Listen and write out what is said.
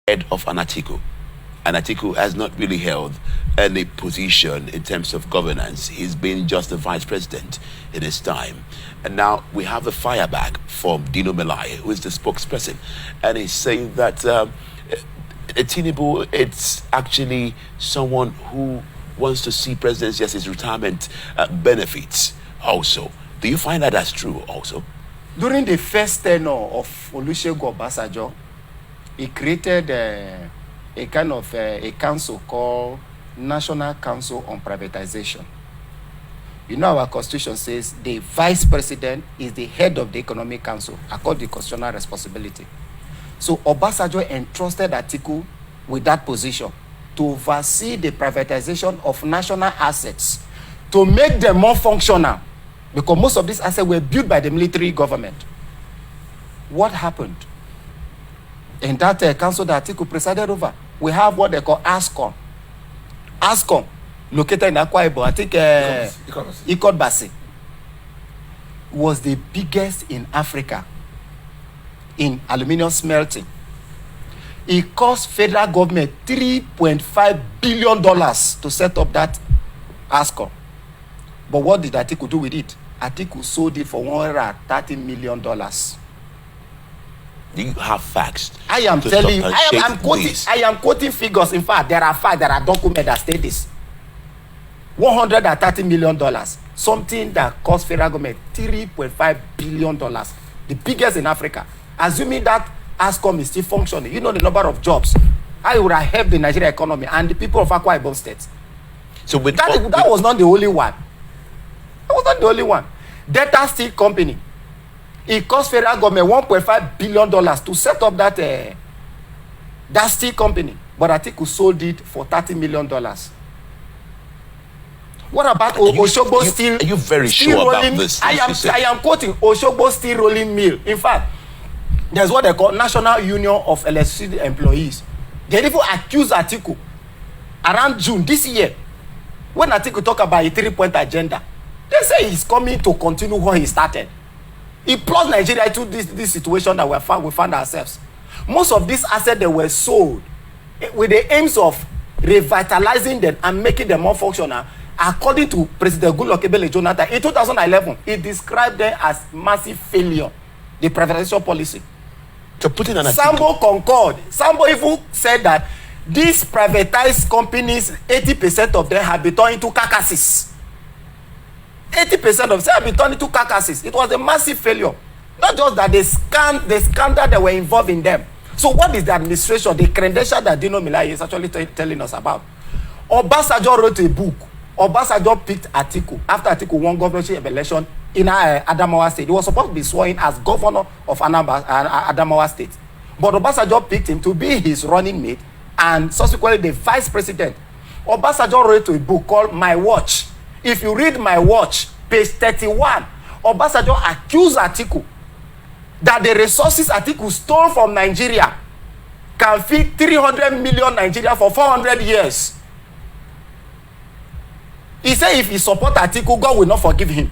head of an Atiku. And Atiku has not really held any position in terms of governance. He's been just the vice president in his time. And now we have a fireback from Dino Melai, who is the spokesperson. And he's saying that Tinubu, it's actually someone who wants to see presidency as his retirement benefits also. Do you find that that's true also? During the first tenure of Olusegun Obasanjo, he created a kind of a council called National Council on Privatization. You know, our constitution says the vice president is the head of the economic council according to constitutional responsibility. So Obasanjo entrusted Atiku with that position to oversee the privatization of national assets, to make them more functional, because most of these assets were built by the military government. What happened? In that council that Atiku presided over, we have what they call ASCOM. ASCOM, located in Akwa Ibom, I think Ikot Basi, was the biggest in Africa in aluminium smelting. It cost federal government $3.5 billion to set up that ASCOM. But what did Atiku do with it? Atiku sold it for $130 million. Do you have facts? I am telling you, I am quoting figures. In fact, there are facts, there are documents that state this. $130 million. Something that cost federal government $3.5 billion. The biggest in Africa. Assuming that ASCOM is still functioning, you know the number of jobs. I would have helped the Nigerian economy and the people of Akwa Ibom State. So that was not the only one. That was not the only one. Delta Steel Company. It cost federal government $1.5 billion to set up that steel company. But Atiku sold it for $30 million. What about Oshogbo Steel? Are you very sure about this? I am quoting Oshogbo Steel Rolling Mill. In fact, there's what they call National Union of Electricity Employees. They even accused Atiku around June this year. When Atiku talk about a 3-point agenda, they say he's coming to continue what he started. He plunged Nigeria into this situation that we found ourselves. Most of these assets that were sold with the aims of revitalizing them and making them more functional, according to President Goodluck Ebele Jonathan, in 2011, he described them as massive failure, the privatization policy. To put in an Sambo concurred. Sambo even said that these privatized companies, 80% of them have been turned into carcasses. 80% of them have been turned into carcasses. It was a massive failure. Not just that the scandal that were involved in them. So what is the administration, the credential that Dino Melai is actually telling us about? Obasanjo wrote a book. Obasanjo picked Atiku after Atiku won governorship election in Adamawa State. He was supposed to be sworn in as governor of Adamawa State. But Obasanjo picked him to be his running mate and subsequently the vice president. Obasanjo wrote a book called My Watch. If you read My Watch, page 31, Obasanjo accused Atiku that the resources Atiku stole from Nigeria can feed 300 million Nigeria for 400 years. He said if he support Atiku, God will not forgive him.